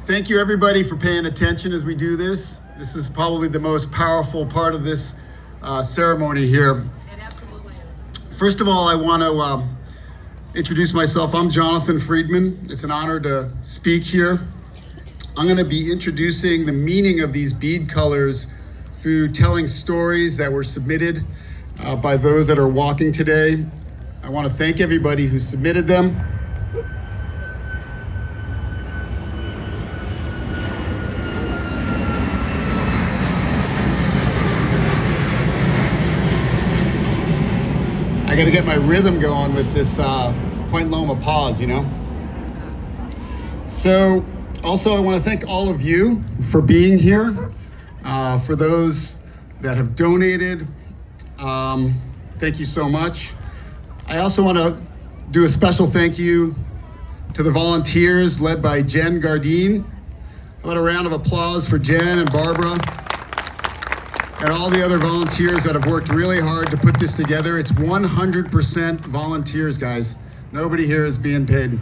Thank you everybody for paying attention as we do this. This is probably the most powerful part of this ceremony here. It absolutely is. First of all, I want to introduce myself. I'm Jonathan Friedman. It's an honor to speak here. I'm going to be introducing the meaning of these bead colors through telling stories that were submitted by those that are walking today. I want to thank everybody who submitted them. I got to get my rhythm going with this Point Loma pause, you know? So, also I want to thank all of you for being here. For those that have donated, thank you so much. I also want to do a special thank you to the volunteers led by Jen Gardine. How about a round of applause for Jen and Barbara and all the other volunteers that have worked really hard to put this together. It's 100% volunteers, guys. Nobody here is being paid.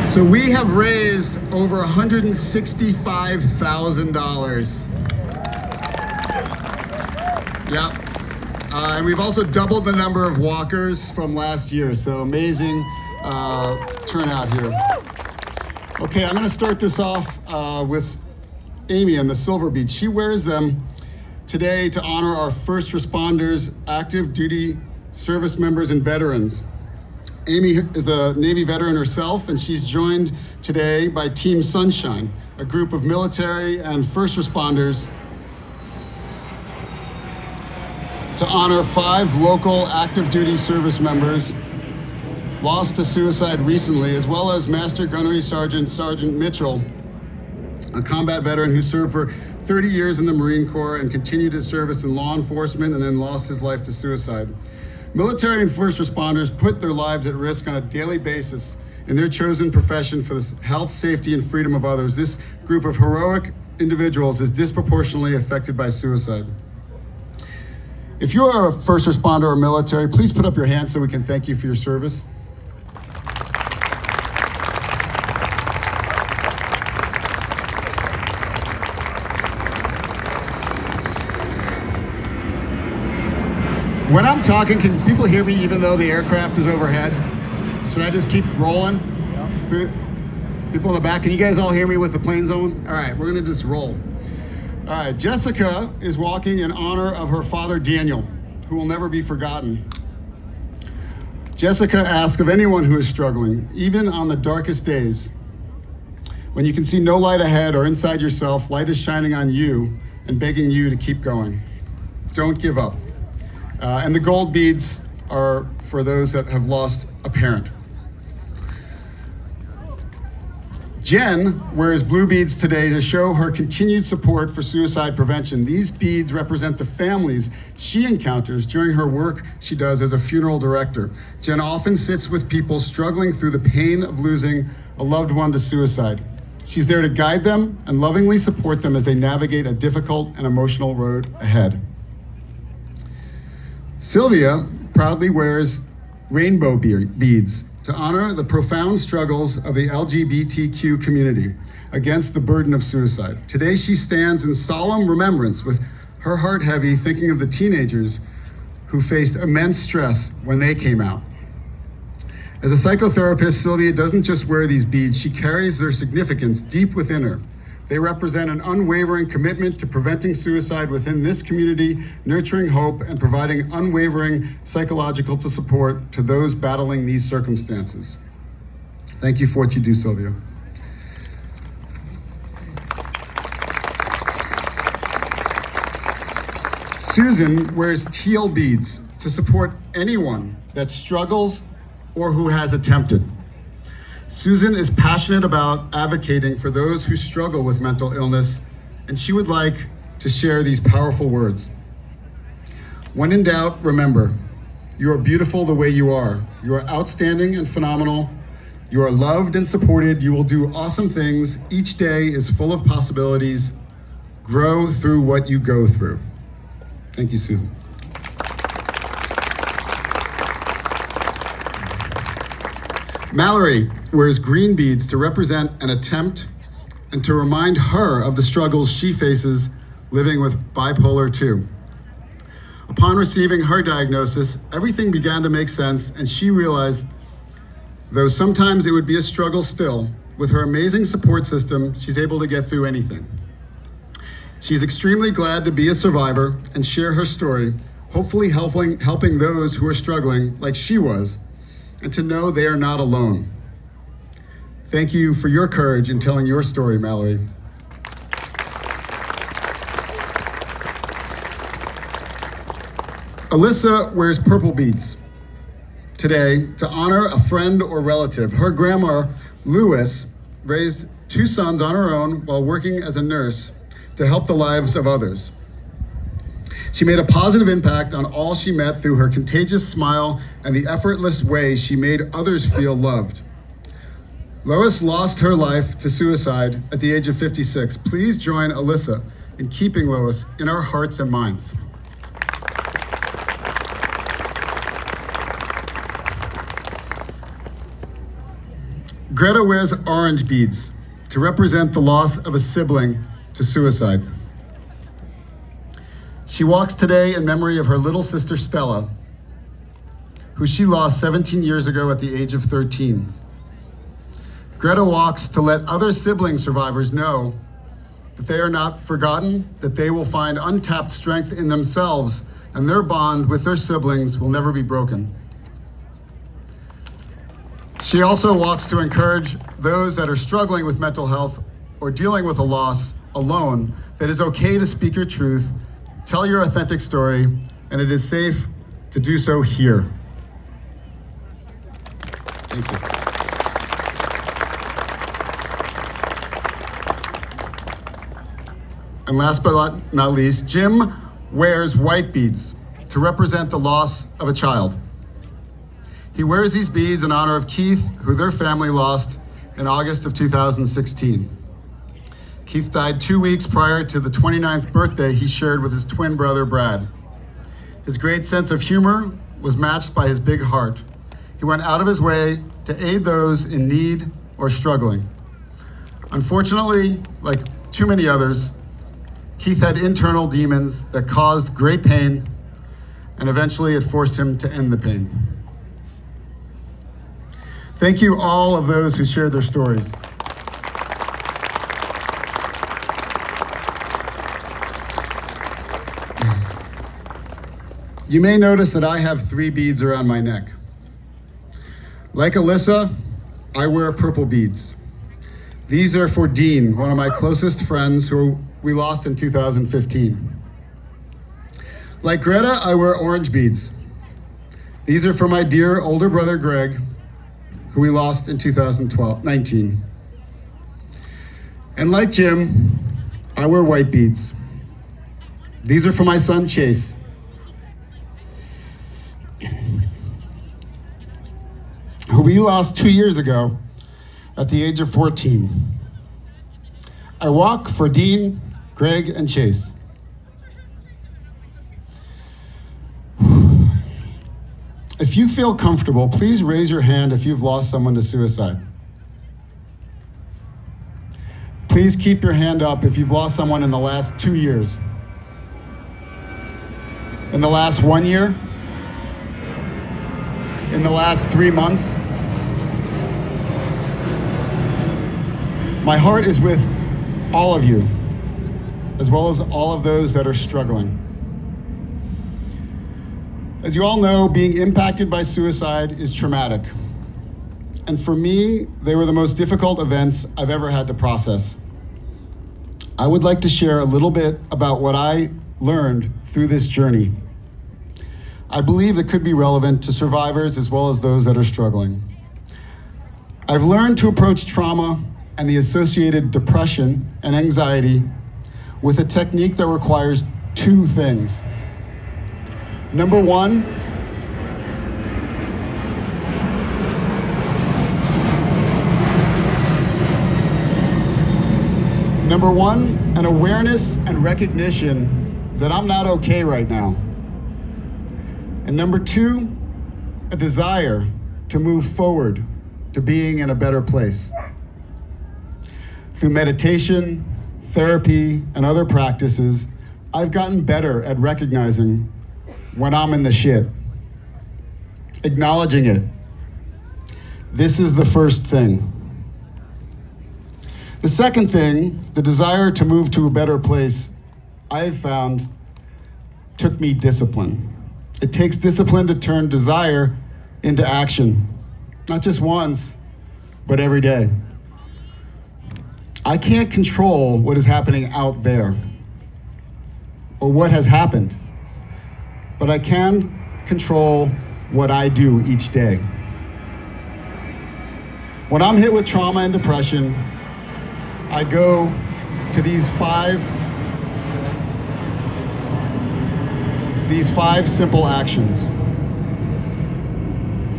So we have raised over $165,000. Yep. And we've also doubled the number of walkers from last year. So amazing turnout here. Okay, I'm going to start this off with Amy and the silver beads. She wears them today to honor our first responders, active duty service members, and veterans. Amy is a Navy veteran herself, and she's joined today by Team Sunshine, a group of military and first responders to honor 5 local active duty service members lost to suicide recently, as well as Master Gunnery Sergeant Mitchell, a combat veteran who served for 30 years in the Marine Corps and continued his service in law enforcement and then lost his life to suicide. Military and first responders put their lives at risk on a daily basis in their chosen profession for the health, safety, and freedom of others. This group of heroic individuals is disproportionately affected by suicide. If you are a first responder or military, please put up your hand so we can thank you for your service. When I'm talking, can people hear me even though the aircraft is overhead? Should I just keep rolling? Yeah. People in the back, can you guys all hear me with the planes on? All right, we're gonna just roll. All right, Jessica is walking in honor of her father, Daniel, who will never be forgotten. Jessica asks of anyone who is struggling, even on the darkest days, when you can see no light ahead or inside yourself, light is shining on you and begging you to keep going. Don't give up. And the gold beads are for those that have lost a parent. Jen wears blue beads today to show her continued support for suicide prevention. These beads represent the families she encounters during her work she does as a funeral director. Jen often sits with people struggling through the pain of losing a loved one to suicide. She's there to guide them and lovingly support them as they navigate a difficult and emotional road ahead. Sylvia proudly wears rainbow beads to honor the profound struggles of the LGBTQ community against the burden of suicide. Today she stands in solemn remembrance with her heart heavy, thinking of the teenagers who faced immense stress when they came out. As a psychotherapist, Sylvia doesn't just wear these beads, she carries their significance deep within her. They represent an unwavering commitment to preventing suicide within this community, nurturing hope, and providing unwavering psychological support to those battling these circumstances. Thank you for what you do, Sylvia. Susan wears teal beads to support anyone that struggles or who has attempted. Susan is passionate about advocating for those who struggle with mental illness, and she would like to share these powerful words. When in doubt, remember, you are beautiful the way you are. You are outstanding and phenomenal. You are loved and supported. You will do awesome things. Each day is full of possibilities. Grow through what you go through. Thank you, Susan. Mallory wears green beads to represent an attempt and to remind her of the struggles she faces living with bipolar 2. Upon receiving her diagnosis, everything began to make sense, and she realized, though sometimes it would be a struggle still, with her amazing support system, she's able to get through anything. She's extremely glad to be a survivor and share her story, hopefully helping those who are struggling like she was, and to know they are not alone. Thank you for your courage in telling your story, Mallory. Alyssa wears purple beads today to honor a friend or relative. Her grandma, Lewis, raised 2 sons on her own while working as a nurse to help the lives of others. She made a positive impact on all she met through her contagious smile and the effortless way she made others feel loved. Lois lost her life to suicide at the age of 56. Please join Alyssa in keeping Lois in our hearts and minds. Greta wears orange beads to represent the loss of a sibling to suicide. She walks today in memory of her little sister Stella, who she lost 17 years ago at the age of 13. Greta walks to let other sibling survivors know that they are not forgotten, that they will find untapped strength in themselves, and their bond with their siblings will never be broken. She also walks to encourage those that are struggling with mental health or dealing with a loss alone, that it's okay to speak your truth, tell your authentic story, and it is safe to do so here. Thank you. And last but not least, Jim wears white beads to represent the loss of a child. He wears these beads in honor of Keith, who their family lost in August of 2016. Keith died 2 weeks prior to the 29th birthday he shared with his twin brother, Brad. His great sense of humor was matched by his big heart. He went out of his way to aid those in need or struggling. Unfortunately, like too many others, Keith had internal demons that caused great pain, and eventually it forced him to end the pain. Thank you all of those who shared their stories. You may notice that I have 3 beads around my neck. Like Alyssa, I wear purple beads. These are for Dean, one of my closest friends who we lost in 2015. Like Greta, I wear orange beads. These are for my dear older brother, Greg, who we lost in 2019. And like Jim, I wear white beads. These are for my son, Chase, who we lost 2 years ago at the age of 14. I walk for Dean, Greg, and Chase. If you feel comfortable, please raise your hand if you've lost someone to suicide. Please keep your hand up if you've lost someone in the last 2 years. In the last 1 year? In the last 3 months? My heart is with all of you, as well as all of those that are struggling. As you all know, being impacted by suicide is traumatic. And for me, they were the most difficult events I've ever had to process. I would like to share a little bit about what I learned through this journey. I believe it could be relevant to survivors as well as those that are struggling. I've learned to approach trauma and the associated depression and anxiety with a technique that requires 2 things. Number 1, Number one, an awareness and recognition that I'm not okay right now. And number two, a desire to move forward to being in a better place. Through meditation, therapy, and other practices, I've gotten better at recognizing when I'm in the shit, acknowledging it. This is the first thing. The second thing, the desire to move to a better place, I've found took me discipline. It takes discipline to turn desire into action, not just once, but every day. I can't control what is happening out there or what has happened, but I can control what I do each day. When I'm hit with trauma and depression, I go to these five simple actions.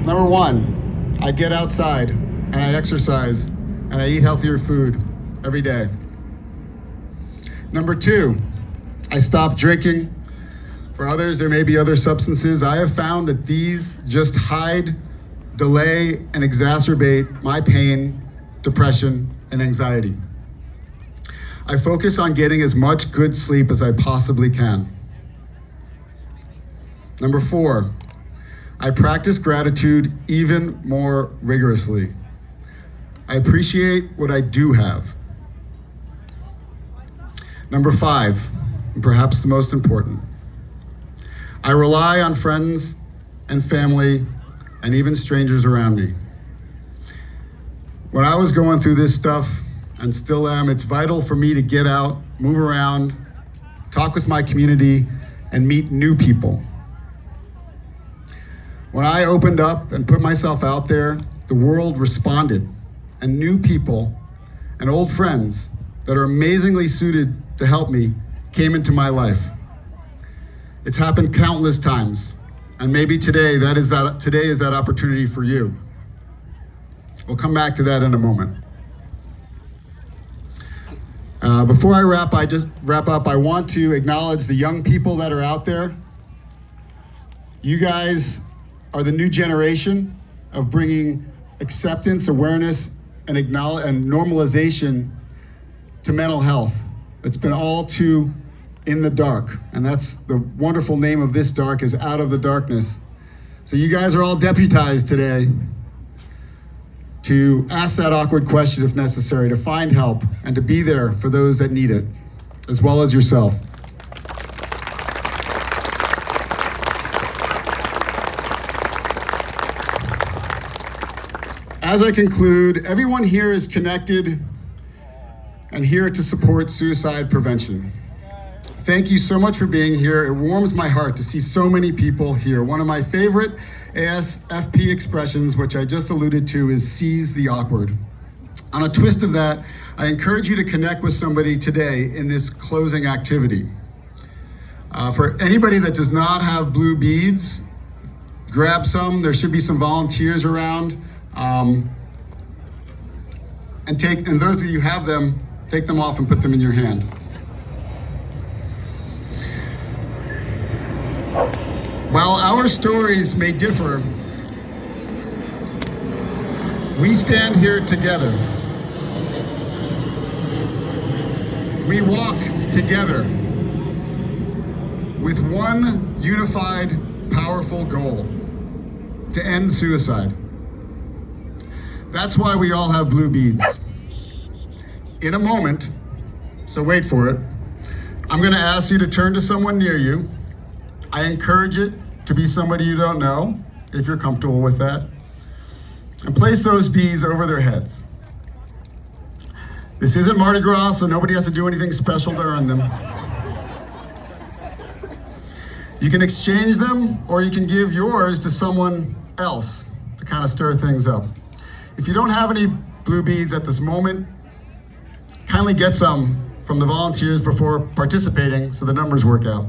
Number one, I get outside and I exercise and I eat healthier food every day. Number two, I stop drinking. For others, there may be other substances. I have found that these just hide, delay, and exacerbate my pain, depression, and anxiety. I focus on getting as much good sleep as I possibly can. Number four, I practice gratitude even more rigorously. I appreciate what I do have. Number five, and perhaps the most important, I rely on friends and family and even strangers around me. When I was going through this stuff, and still am, it's vital for me to get out, move around, talk with my community, and meet new people. When I opened up and put myself out there, the world responded, and new people and old friends that are amazingly suited to help me came into my life. It's happened countless times, and maybe today is that opportunity for you. We'll come back to that in a moment. Before I wrap up, I want to acknowledge the young people that are out there. You guys are the new generation of bringing acceptance, awareness, and normalization to mental health. It's been all too in the dark, and that's the wonderful name of this dark is Out of the Darkness. So you guys are all deputized today to ask that awkward question if necessary, to find help, and to be there for those that need it, as well as yourself. As I conclude, everyone here is connected and here to support suicide prevention. Thank you so much for being here. It warms my heart to see so many people here. One of my favorite AFSP expressions, which I just alluded to, is seize the awkward. On a twist of that, I encourage you to connect with somebody today in this closing activity. For anybody that does not have blue beads, grab some. There should be some volunteers around. And those of you who have them, take them off and put them in your hand. While our stories may differ, we stand here together. We walk together with one unified, powerful goal: to end suicide. That's why we all have blue beads. In a moment, so wait for it, I'm going to ask you to turn to someone near you. I encourage it to be somebody you don't know, if you're comfortable with that, and place those beads over their heads. This isn't Mardi Gras, so nobody has to do anything special to earn them. You can exchange them, or you can give yours to someone else to kind of stir things up. If you don't have any blue beads at this moment, kindly get some from the volunteers before participating so the numbers work out.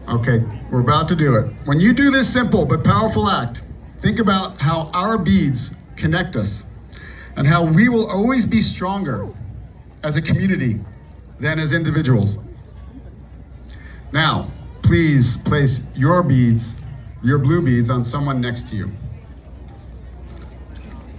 Okay, we're about to do it. When you do this simple but powerful act, think about how our beads connect us and how we will always be stronger as a community than as individuals. Now, please place your beads, your blue beads, on someone next to you.